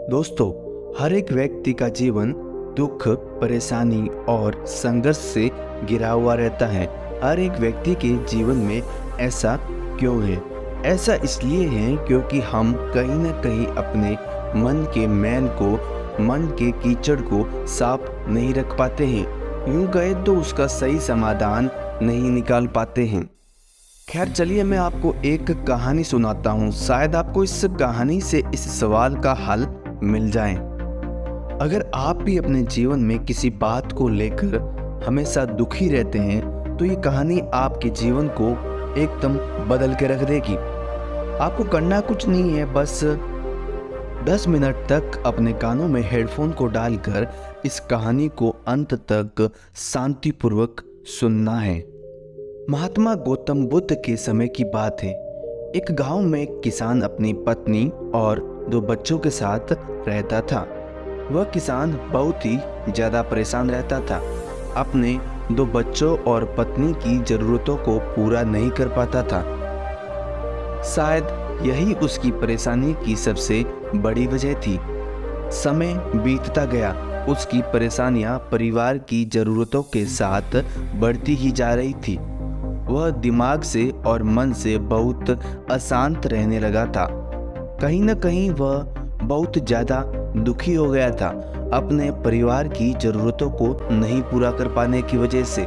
दोस्तों, हर एक व्यक्ति का जीवन दुख, परेशानी और संघर्ष से घिरा हुआ रहता है। हर एक व्यक्ति के जीवन में ऐसा क्यों है? ऐसा इसलिए है क्योंकि हम कहीं न कहीं अपने मन के मैल को, मन के कीचड़ को साफ नहीं रख पाते हैं। यूं कहे तो उसका सही समाधान नहीं निकाल पाते हैं। खैर चलिए, मैं आपको एक कहानी सुनाता हूँ। शायद आपको इस कहानी से इस सवाल का हल मिल जाए। अगर आप भी अपने जीवन में किसी बात को लेकर हमेशा दुखी रहते हैं तो ये कहानी आपके जीवन को एकदम बदल के रख देगी। आपको करना कुछ नहीं है, बस 10 मिनट तक अपने कानों में हेडफोन को डालकर इस कहानी को अंत तक शांतिपूर्वक सुनना है। महात्मा गौतम बुद्ध के समय की बात है। एक गांव में एक किसान अपनी पत्नी और 2 बच्चों के साथ रहता था। वह किसान बहुत ही ज़्यादा परेशान रहता था। अपने 2 बच्चों और पत्नी की ज़रूरतों को पूरा नहीं कर पाता था। शायद यही उसकी परेशानी की सबसे बड़ी वजह थी। समय बीतता गया, उसकी परेशानियां परिवार की ज़रूरतों के साथ बढ़ती ही जा रही थी। वह दिमाग से और मन से बहुत अशांत रहने लगा था। कहीं न कहीं वह बहुत ज़्यादा दुखी हो गया था, अपने परिवार की ज़रूरतों को नहीं पूरा कर पाने की वजह से।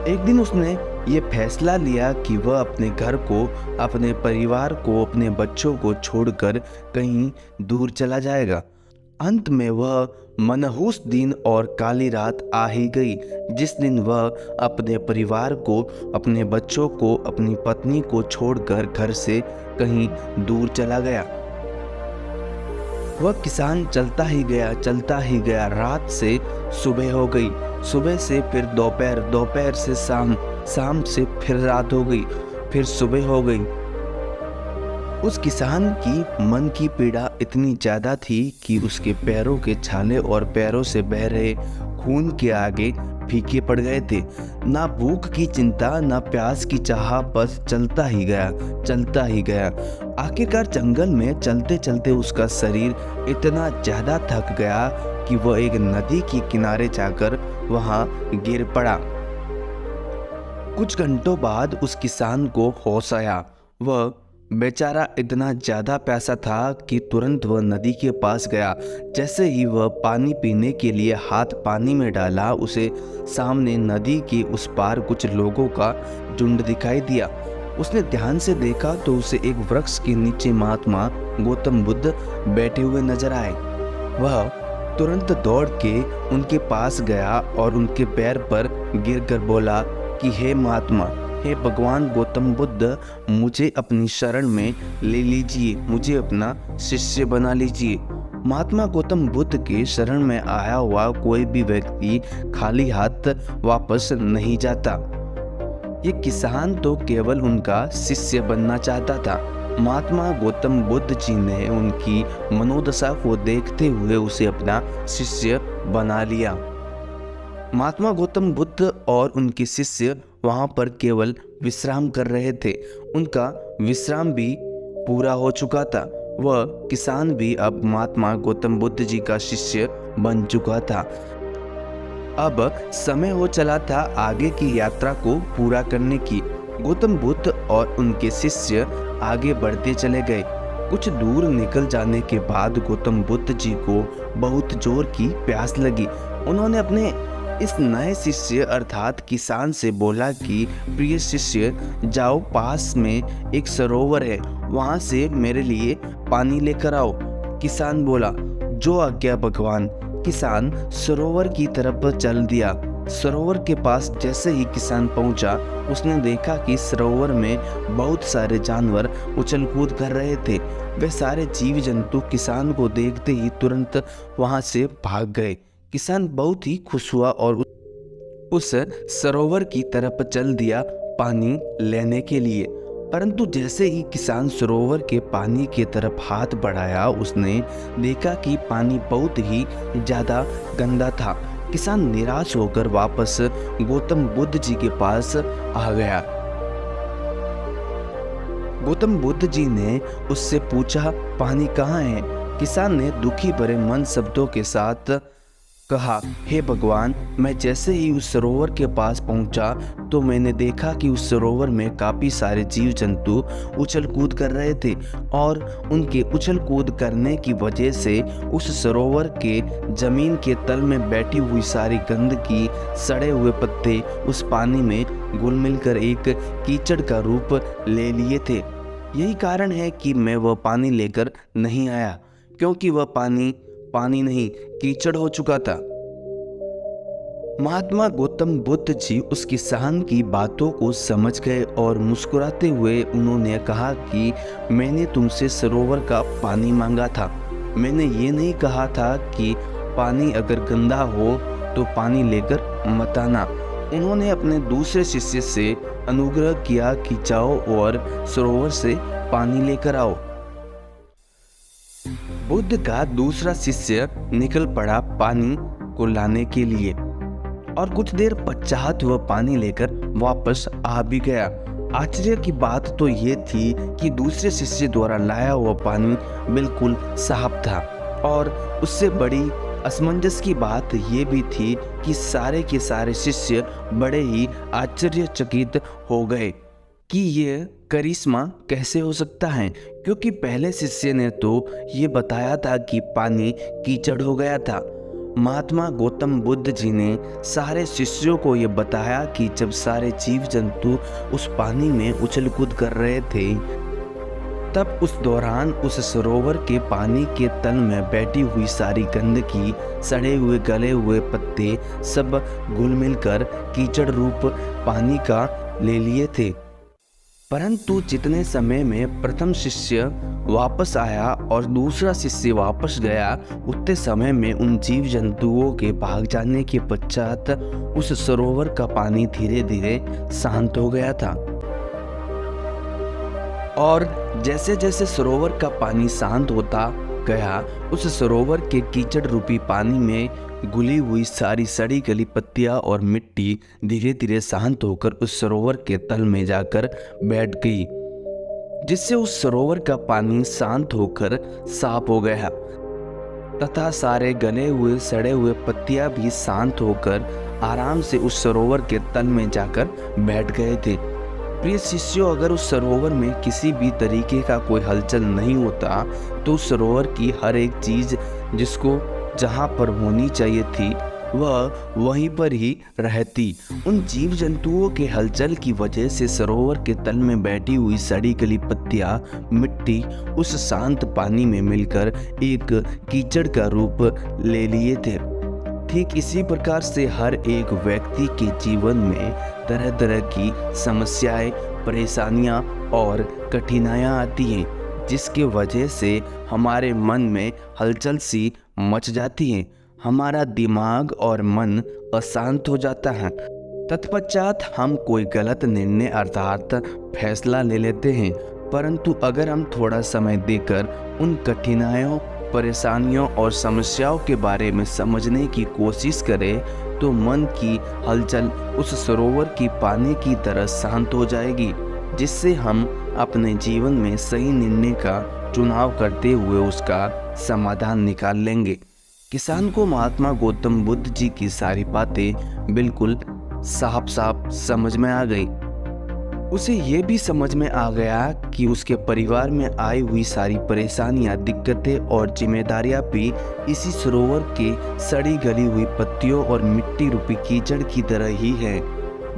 एक दिन उसने ये फैसला लिया कि वह अपने घर को, अपने परिवार को, अपने बच्चों को छोड़कर कहीं दूर चला जाएगा। अंत में वह मनहूस दिन और काली रात आ ही गई, जिस दिन वह अपने परिवार को, अपने बच्चों को, अपनी पत्नी को छोड़कर घर से कहीं दूर चला गया। वह किसान चलता ही गया। रात से सुबह हो गई, सुबह से फिर दोपहर, दोपहर से शाम, शाम से फिर रात हो गई, फिर सुबह हो गई। उस किसान की मन की पीड़ा इतनी ज़्यादा थी कि उसके पैरों के छाले और पैरों से बह रहे खून के आगे फीके पड़ गए थे। ना भूख की चिंता, ना प्यास की चाह, बस चलता ही गया। आखिरकार जंगल में चलते चलते उसका शरीर इतना ज़्यादा थक गया कि वह एक नदी के किनारे जाकर वहाँ गिर पड़ा। कुछ घंटों बाद उस किसान को होश आया। वह बेचारा इतना ज़्यादा प्यासा था कि तुरंत वह नदी के पास गया। जैसे ही वह पानी पीने के लिए हाथ पानी में डाला, उसे सामने नदी के उस पार कुछ लोगों का झुंड दिखाई दिया। उसने ध्यान से देखा तो उसे एक वृक्ष के नीचे महात्मा गौतम बुद्ध बैठे हुए नजर आए। वह तुरंत दौड़ के उनके पास गया और उनके पैर पर गिरकर बोला कि हे महात्मा, हे भगवान गौतम बुद्ध, मुझे अपनी शरण में ले लीजिए, मुझे अपना शिष्य बना लीजिए। महात्मा गौतम बुद्ध के शरण में आया हुआ कोई भी व्यक्ति खाली हाथ वापस नहीं जाता। ये किसान तो केवल उनका शिष्य बनना चाहता था। महात्मा गौतम बुद्ध जी ने उनकी मनोदशा को देखते हुए उसे अपना शिष्य बना लिया। महात्मा गौतम बुद्ध और उनके शिष्य वहाँ पर केवल विश्राम कर रहे थे। उनका विश्राम भी पूरा हो चुका था। वह किसान भी अब महात्मा गौतम बुद्ध जी का शिष्य बन चुका था। अब समय हो चला था आगे की यात्रा को पूरा करने की। गौतम बुद्ध और उनके शिष्य आगे बढ़ते चले गए। कुछ दूर निकल जाने के बाद गौतम बुद्ध जी को बहुत जोर की प्यास लगी। उन्होंने अपने इस नए शिष्य अर्थात किसान से बोला कि प्रिय शिष्य, जाओ, पास में एक सरोवर है, वहाँ से मेरे लिए पानी लेकर आओ। किसान बोला, जो आज्ञा भगवान। किसान सरोवर की तरफ चल दिया। सरोवर के पास जैसे ही किसान पहुंचा, उसने देखा कि सरोवर में बहुत सारे जानवर उछल कूद कर रहे थे। वे सारे जीव जंतु किसान को देखते ही तुरंत वहां से भाग गए। किसान बहुत ही खुश हुआ और उस सरोवर की तरफ चल दिया पानी लेने के लिए। परंतु जैसे ही किसान सरोवर के पानी की तरफ हाथ बढ़ाया, उसने देखा कि पानी बहुत ही ज़्यादा गंदा था। किसान निराश होकर वापस गौतम बुद्ध जी के पास आ गया। गौतम बुद्ध जी ने उससे पूछा, पानी कहाँ है? किसान ने दुखी भरे मन शब्दों के साथ कहा, हे भगवान, मैं जैसे ही उस सरोवर के पास पहुंचा तो मैंने देखा कि उस सरोवर में काफ़ी सारे जीव जंतु उछल कूद कर रहे थे और उनके उछल कूद करने की वजह से उस सरोवर के जमीन के तल में बैठी हुई सारी गंदगी, सड़े हुए पत्ते उस पानी में घुल मिलकर एक कीचड़ का रूप ले लिए थे। यही कारण है कि मैं वह पानी लेकर नहीं आया, क्योंकि वह पानी नहीं कीचड़ हो चुका था। महात्मा गौतम बुद्ध जी उस किसान की बातों को समझ गए और मुस्कुराते हुए उन्होंने कहा कि मैंने तुमसे सरोवर का पानी मांगा था, मैंने ये नहीं कहा था कि पानी अगर गंदा हो तो पानी लेकर मत आना। उन्होंने अपने दूसरे शिष्य से अनुग्रह किया कि जाओ और सरोवर से पानी लेकर आओ। बुद्ध का दूसरा शिष्य निकल पड़ा पानी को लाने के लिए और कुछ देर पश्चात वह पानी लेकर वापस आ भी गया। आश्चर्य की बात तो ये थी कि दूसरे शिष्य द्वारा लाया हुआ पानी बिल्कुल साफ था और उससे बड़ी असमंजस की बात ये भी थी कि सारे के सारे शिष्य बड़े ही आश्चर्यचकित हो गए कि ये करिश्मा कैसे हो सकता है, क्योंकि पहले शिष्य ने तो ये बताया था कि पानी कीचड़ हो गया था। महात्मा गौतम बुद्ध जी ने सारे शिष्यों को ये बताया कि जब सारे जीव जंतु उस पानी में उछल कूद कर रहे थे, तब उस दौरान उस सरोवर के पानी के तल में बैठी हुई सारी गंदगी, सड़े हुए गले हुए पत्ते सब घुल मिलकर कीचड़ रूप पानी का ले लिए थे। परंतु जितने समय में प्रथम शिष्य वापस आया और दूसरा शिष्य वापस गया, उतने समय में उन जीव जंतुओं के भाग जाने के पश्चात उस सरोवर का पानी धीरे धीरे शांत हो गया था। और जैसे जैसे सरोवर का पानी शांत होता गया, उस सरोवर के कीचड़ रूपी पानी में घुली हुई सारी सड़ी गली पत्तियां और मिट्टी धीरे धीरे शांत होकर उस सरोवर के तल में जाकर बैठ गई, जिससे उस सरोवर का पानी शांत होकर साफ हो गया तथा सारे गले हुए सड़े हुए पत्तियां भी शांत होकर आराम से उस सरोवर के तल में जाकर बैठ गए थे। प्रिय शिष्यों, अगर उस सरोवर में किसी भी तरीके का कोई हलचल नहीं होता तो उस सरोवर की हर एक चीज जिसको जहाँ पर होनी चाहिए थी वह वहीं पर ही रहती। उन जीव जंतुओं के हलचल की वजह से सरोवर के तल में बैठी हुई सड़ी गली पत्तियां, मिट्टी उस शांत पानी में मिलकर एक कीचड़ का रूप ले लिए थे। ठीक इसी प्रकार से हर एक व्यक्ति के जीवन में तरह तरह की समस्याएं, परेशानियां और कठिनाइयां आती हैं, जिसके वजह से हमारे मन में हलचल सी मच जाती है, हमारा दिमाग और मन अशांत हो जाता है। तत्पश्चात हम कोई गलत निर्णय अर्थात फैसला ले लेते हैं। परंतु अगर हम थोड़ा समय देकर उन कठिनाइयों, परेशानियों और समस्याओं के बारे में समझने की कोशिश करें तो मन की हलचल उस सरोवर की पानी की तरह शांत हो जाएगी, जिससे हम अपने जीवन में सही निर्णय का चुनाव करते हुए उसका समाधान निकाल लेंगे। किसान को महात्मा गौतम बुद्ध जी की सारी बातें बिल्कुल साफ साफ समझ में आ गई। उसे ये भी समझ में आ गया कि उसके परिवार में आई हुई सारी परेशानियां, दिक्कतें और जिम्मेदारियां भी इसी सरोवर के सड़ी गली हुई पत्तियों और मिट्टी रूपी कीचड़ की तरह ही है।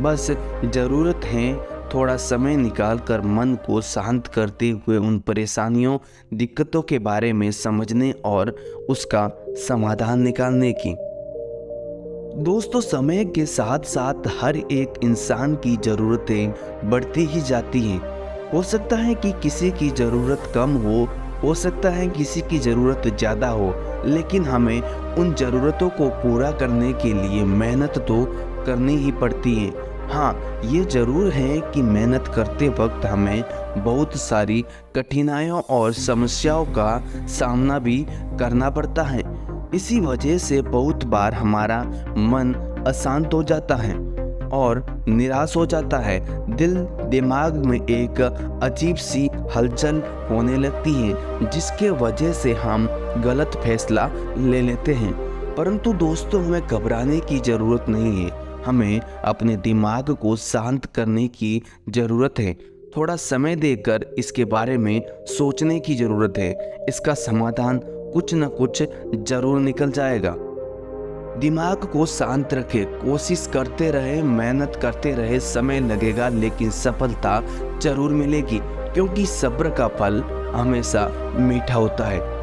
बस जरूरत है थोड़ा समय निकालकर मन को शांत करते हुए उन परेशानियों, दिक्कतों के बारे में समझने और उसका समाधान निकालने की। दोस्तों, समय के साथ साथ हर एक इंसान की ज़रूरतें बढ़ती ही जाती हैं। हो सकता है कि किसी की ज़रूरत कम हो सकता है किसी की ज़रूरत ज़्यादा हो, लेकिन हमें उन ज़रूरतों को पूरा करने के लिए मेहनत तो करनी ही पड़ती है। हाँ, ये ज़रूर है कि मेहनत करते वक्त हमें बहुत सारी कठिनाइयों और समस्याओं का सामना भी करना पड़ता है। इसी वजह से बहुत बार हमारा मन अशांत हो जाता है। और निराश हो जाता है। दिल दिमाग में एक अजीब सी हलचल होने लगती है जिसके वजह से हम गलत फैसला ले लेते हैं। परंतु दोस्तों, हमें घबराने की ज़रूरत नहीं है। हमें अपने दिमाग को शांत करने की ज़रूरत है। थोड़ा समय देकर इसके बारे में सोचने की ज़रूरत है। इसका समाधान कुछ न कुछ ज़रूर निकल जाएगा। दिमाग को शांत रखें, कोशिश करते रहे, मेहनत करते रहे, समय लगेगा लेकिन सफलता जरूर मिलेगी, क्योंकि सब्र का फल हमेशा मीठा होता है।